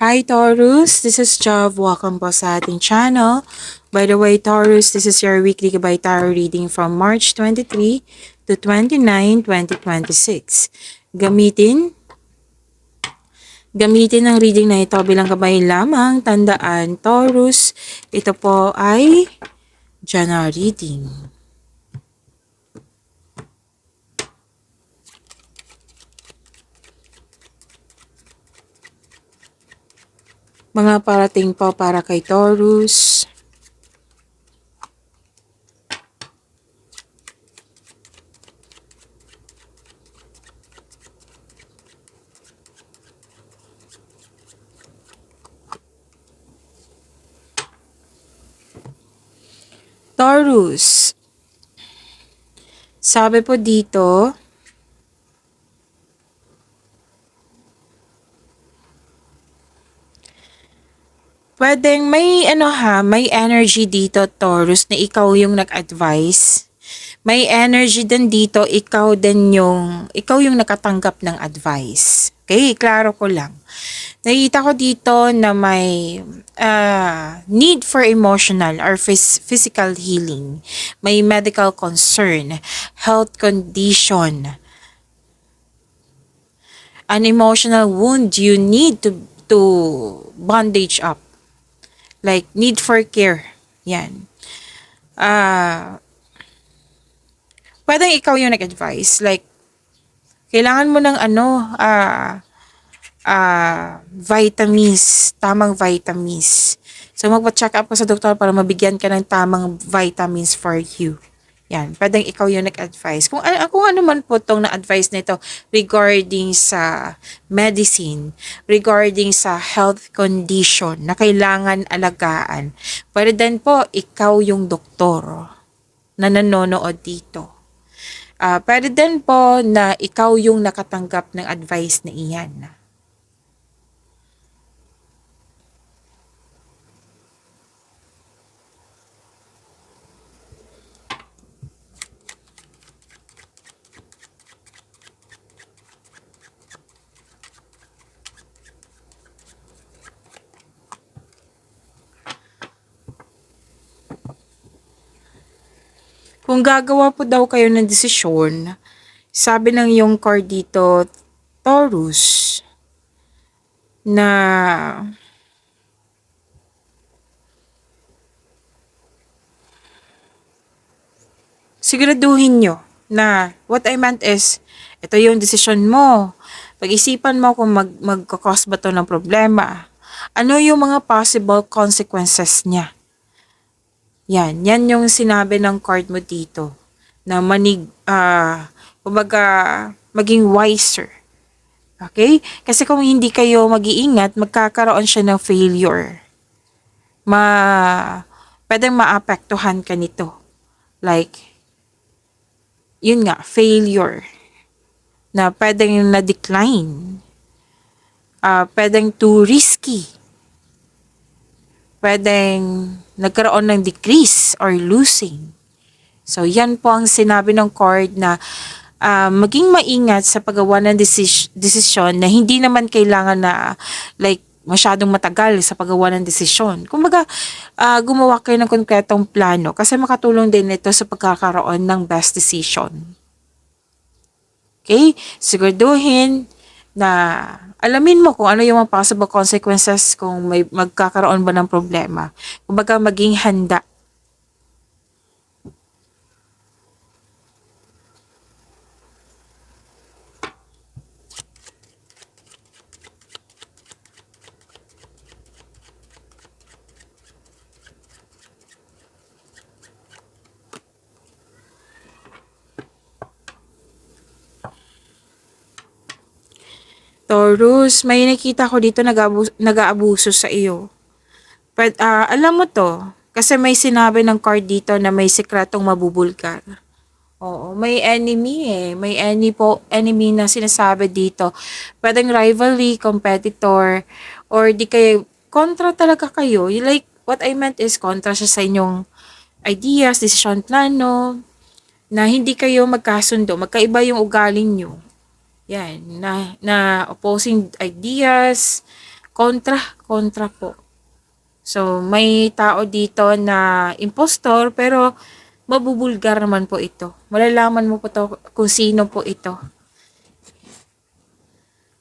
Hi Taurus, this is Jav. Welcome po sa ating channel. By the way, Taurus, this is your weekly Gabay Tarot reading from March 23 to 29, 2026. Gamitin ang reading na ito bilang gabay lamang. Tandaan, Taurus, ito po ay general reading. Mga parating po para kay Taurus. Taurus, sabi po dito, pwedeng may may energy dito Taurus na ikaw yung nag-advise. May energy din dito, ikaw yung nakatanggap ng advice. Okay, klaro ko lang. Nakita ko dito na may need for emotional or physical healing. May medical concern, health condition, an emotional wound you need to bandage up. Like, need for care. Yan. Pwedeng ikaw yung nag-advise. Like, kailangan mo ng vitamins, tamang vitamins. So, magpa-check up ka sa doktor para mabigyan ka ng tamang vitamins for you. Yan, pwedeng ikaw yung nag-advise. Kung ano man po itong na-advise nito regarding sa medicine, regarding sa health condition na kailangan alagaan, pwede din po ikaw yung doktor na nanonood dito. Pwede din po na ikaw yung nakatanggap ng advice na iyan. Kung gagawa po daw kayo ng desisyon, sabi ng yung card dito, Taurus, na siguraduhin nyo na what I meant is, ito yung desisyon mo. Pag-isipan mo kung magkakos ba to ng problema. Ano yung mga possible consequences niya. Yan yung sinabi ng card mo dito. Na maging wiser. Okay? Kasi kung hindi kayo mag-iingat, magkakaroon siya ng failure. Pwedeng maapektuhan ka nito. Like, yun nga, failure. Na pwedeng na-decline. Pwedeng too risky. Pwedeng nagkaroon ng decrease or losing. So, yan po ang sinabi ng card na maging maingat sa paggawa ng desisyon na hindi naman kailangan na like masyadong matagal sa paggawa ng desisyon. Kumbaga, gumawa kayo ng konkretong plano kasi makatulong din ito sa pagkakaroon ng best decision. Okay? Siguraduhin na alamin mo kung ano yung mga possible consequences kung may magkakaroon ba ng problema. Kumbaga, maging handa. Taurus, may nakita ko dito nag-aabuso sa iyo. But, alam mo to, kasi may sinabi ng card dito na may sikretong mabubulgar. Oo, may enemy May enemy na sinasabi dito. Pwedeng rivalry, competitor, or di kayo, kontra talaga kayo. Like, what I meant is kontra siya sa inyong ideas, decision plano, na hindi kayo magkasundo, magkaiba yung ugaling nyo. Yan, na opposing ideas, kontra po. So, may tao dito na impostor pero mabubulgar naman po ito. Malalaman mo po to kung sino po ito.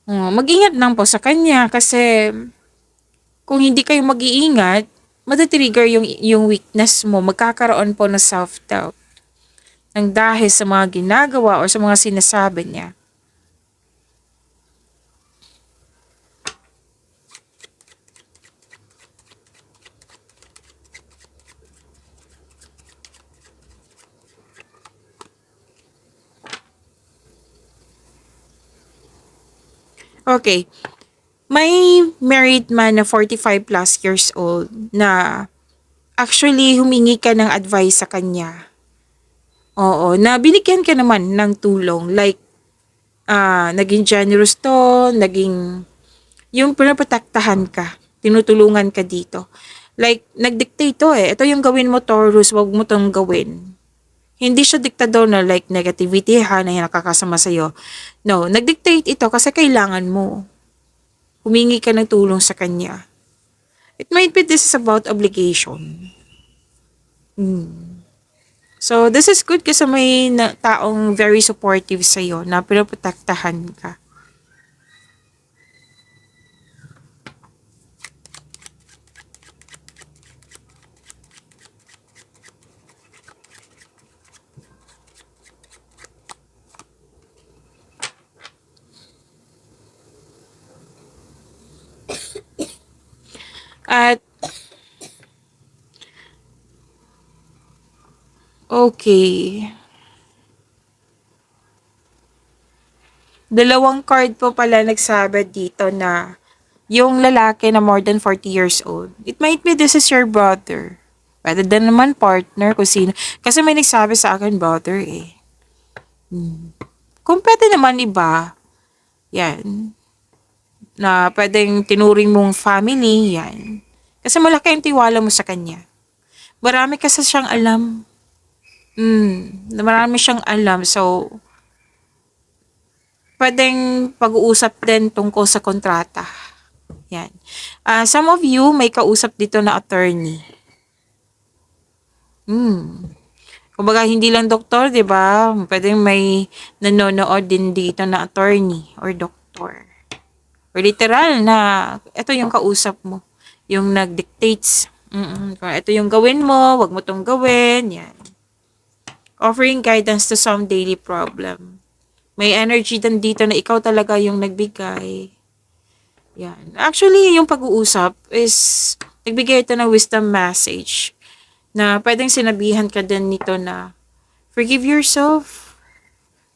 Mag-ingat lang po sa kanya kasi kung hindi kayo mag-iingat, matitrigger yung weakness mo. Magkakaroon po ng self-doubt ng dahil sa mga ginagawa o sa mga sinasabi niya. Okay. May married man na 45 plus years old na actually humingi ka ng advice sa kanya. Oo, na binigyan ka naman ng tulong. Like, naging generous to, naging, yung pinaprotektahan ka, tinutulungan ka dito. Like, nag-dictate to eh. Ito yung gawin mo, Taurus, wag mo tong gawin. Hindi siya diktador na like negativity ha, na nakakasama sa'yo. No, nag-dictate ito kasi kailangan mo. Humingi ka ng tulong sa kanya. It might be this is about obligation. So, this is good kasi may taong very supportive sa'yo na pinaprotektahan ka. At, okay. Dalawang card po pala nagsabi dito na yung lalaki na more than 40 years old. It might be this is your brother. Pwede din naman partner kung sino. Kasi may nagsabi sa akin brother eh. Kung pwede naman iba, yan. Na pwedeng tinuring mong family, yan. Kasi malaki yung tiwala mo sa kanya. Marami kasi siyang alam. Marami siyang alam. So, pwedeng pag-uusap din tungkol sa kontrata. Yan. Some of you may kausap dito na attorney. Kumbaga, hindi lang doktor, di ba? Pwedeng may nanonood din dito na attorney or doktor. Or literal na, ito yung kausap mo. Yung nag-dictates. Ito yung gawin mo, wag mo tong gawin. Yan. Offering guidance to some daily problem. May energy din dito na ikaw talaga yung nagbigay. Yan. Actually, yung pag-uusap is, nagbigay ito ng wisdom message na pwedeng sinabihan ka din nito na forgive yourself,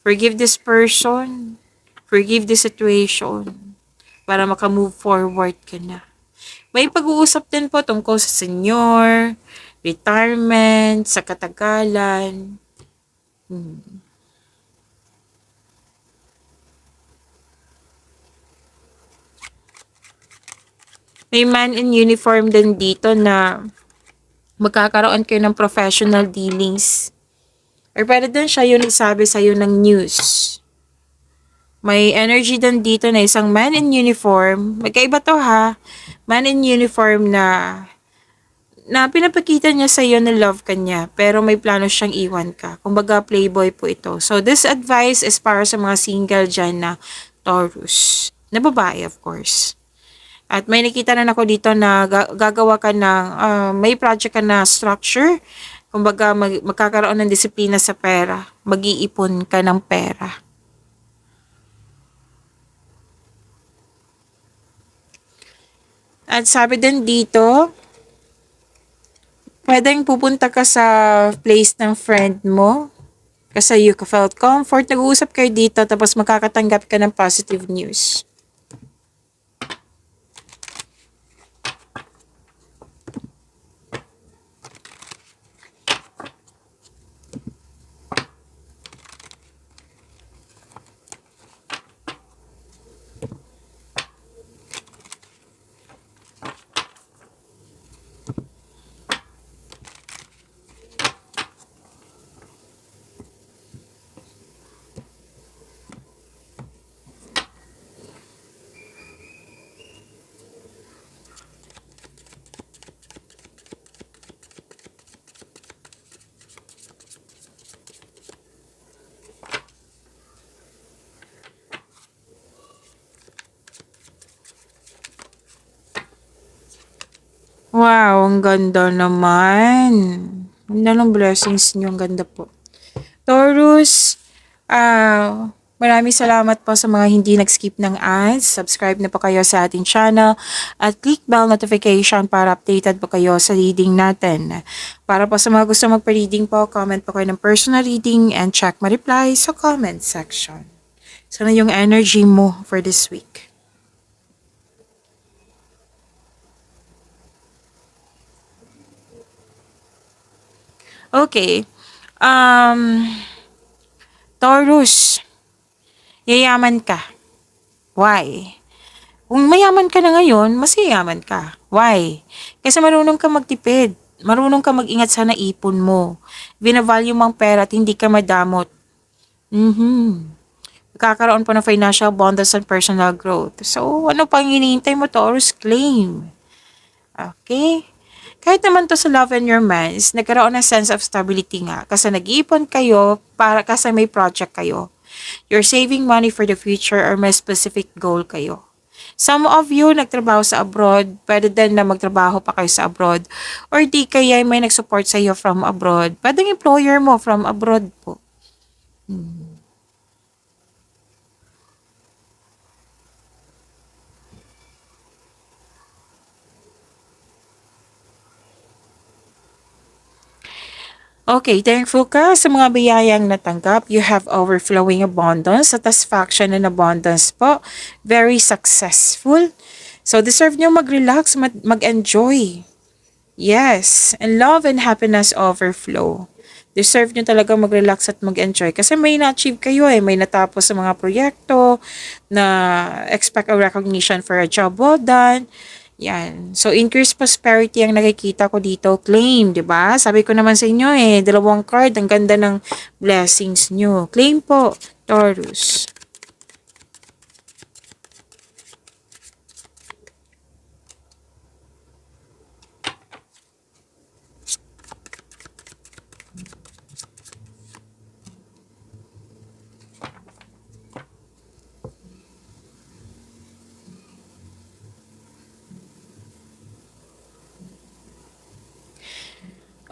forgive this person, forgive this situation para makamove forward ka na. May pag-uusap din po tungkol sa senior, retirement, sa katagalan. May man in uniform din dito na magkakaroon kayo ng professional dealings. Or pwede din siya yung nagsabi sa'yo ng news. May energy din dito na isang man in uniform. Magkaiba to ha. Man in uniform na pinapakita niya sa'yo na love ka niya, pero may plano siyang iwan ka. Kumbaga, playboy po ito. So, this advice is para sa mga single dyan na Taurus. Na babae, of course. At may nakita na ako dito na gagawa ka ng, may project ka na structure. Kumbaga, magkakaroon ng disiplina sa pera. Mag-iipon ka ng pera. At sabi din dito, pwedeng pupunta ka sa place ng friend mo. Kasi you felt comfort. Nag-uusap kayo dito tapos makakatanggap ka ng positive news. Wow, ang ganda naman. Ganda ng blessings niyo, ang ganda po. Taurus, maraming salamat po sa mga hindi nag-skip ng ads. Subscribe na po kayo sa ating channel at click bell notification para updated po kayo sa reading natin. Para po sa mga gusto magpa-reading po, comment po kayo ng personal reading and check my reply sa comment section. Sana yung energy mo for this week. Okay. Um, Taurus, yayaman ka. Why? Kung mayaman ka na ngayon, mas yayaman ka. Why? Kasi marunong ka magtipid. Marunong ka mag-ingat sa naipon mo. Binavalue mo ang pera at hindi ka madamot. Mhm. Kakaroon pa ng financial abundance and personal growth. So, ano pang hinihintay mo, Taurus? Claim. Okay? Kahit naman to sa love and romance, nagkaroon ng sense of stability nga. Kasi nag-iipon kayo para kasi may project kayo. You're saving money for the future or may specific goal kayo. Some of you nagtrabaho sa abroad, pwede din na magtrabaho pa kayo sa abroad. Or di kaya may nag-support sa iyo from abroad. Pwedeng employer mo from abroad po. Okay, thankful ka sa mga biyayang natanggap. You have overflowing abundance, satisfaction and abundance po. Very successful. So, deserve nyo mag-relax, mag-enjoy. Yes, and love and happiness overflow. Deserve nyo talaga mag-relax at mag-enjoy kasi may na-achieve kayo eh. May natapos sa mga proyekto na expect a recognition for a job well done. Yan. So, increased prosperity ang nakikita ko dito. Claim, di ba? Sabi ko naman sa inyo eh, dalawang card, ang ganda ng blessings nyo. Claim po, Taurus.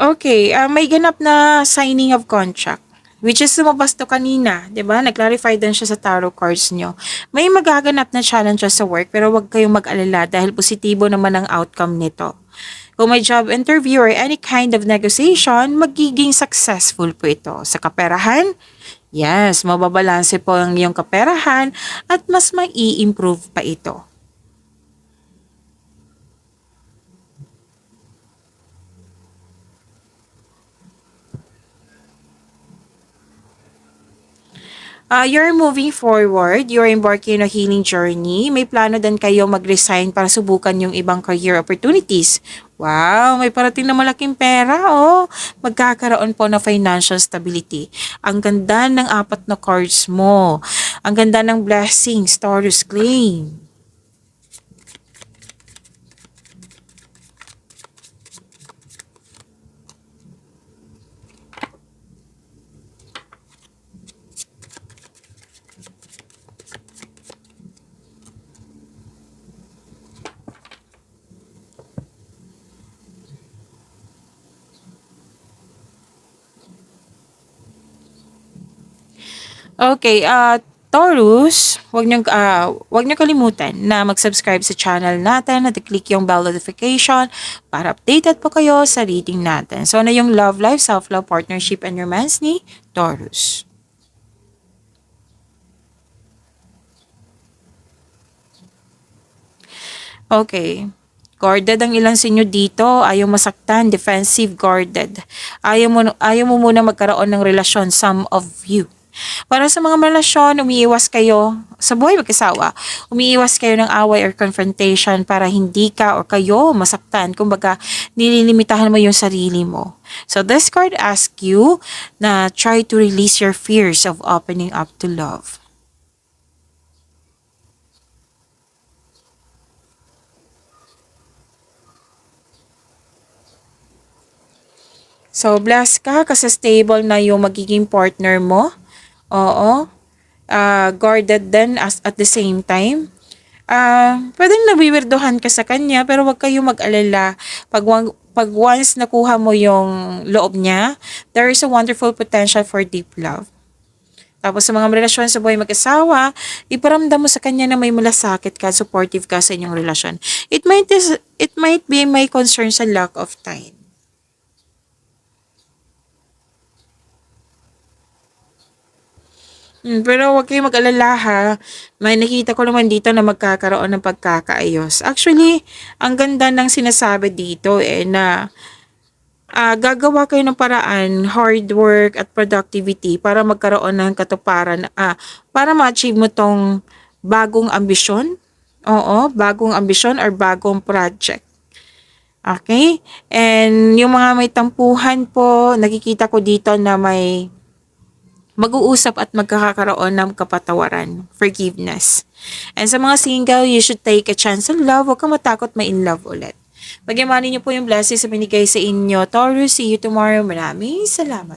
Okay, may ganap na signing of contract. Which is lumabas to kanina, 'di ba? Nag-clarify din siya sa tarot cards nyo. May magaganap na challenges sa work pero huwag kayong mag-alala dahil positibo naman ang outcome nito. Kung may job interview or any kind of negotiation, magiging successful po ito. Sa kaperahan, yes, mababalanse po ang iyong kaperahan at mas mai-improve pa ito. You're moving forward, you're embarking on a healing journey. May plano din kayo mag-resign para subukan yung ibang career opportunities. Wow, may parating na malaking pera, oh. Magkakaroon po ng financial stability. Ang ganda ng apat na cards mo. Ang ganda ng blessings, Taurus claim. Okay, Taurus, wag niyo kalimutan na mag-subscribe sa channel natin at i-click yung bell notification para updated po kayo sa reading natin. So, ano yung love life, self-love, partnership, and romance ni Taurus? Okay. Guarded ang ilan sa inyo dito, ayaw masaktan, defensive, guarded. Ayaw mo muna magkaroon ng relasyon, some of you. Para sa mga relasyon, umiiwas kayo sa buhay mag-asawa. Umiiwas kayo ng away or confrontation para hindi ka o kayo masaktan. Kumbaga, nililimitahan mo yung sarili mo. So this card asks you na try to release your fears of opening up to love. So, blessed ka kasi stable na yung magiging partner mo. Oo. Guarded din as at the same time. pwedeng nawiwirdohan ka sa kanya, pero wag kayong mag-alala. Pag once nakuha mo yung loob niya, there is a wonderful potential for deep love. Tapos sa mga relasyon sa buhay mag-asawa, iparamdam mo sa kanya na may malasakit ka, supportive ka sa inyong relasyon. It might be may concern sa lack of time. Pero huwag kayong mag-alala ha. May nakita ko naman dito na magkakaroon ng pagkakaayos. Actually, ang ganda ng sinasabi dito na gagawa kayo ng paraan, hard work at productivity para magkaroon ng katuparan, para ma-achieve mo tong bagong ambisyon. Oo, bagong ambisyon or bagong project. Okay? And yung mga may tampuhan po, nakikita ko dito na may mag-uusap at magkakaroon ng kapatawaran, forgiveness. And sa mga single, you should take a chance on love. Huwag kang matakot ma-in love ulit. Pagyamanin niyo po yung blessings sa binigay sa inyo. Taurus, see you tomorrow. Maraming salamat.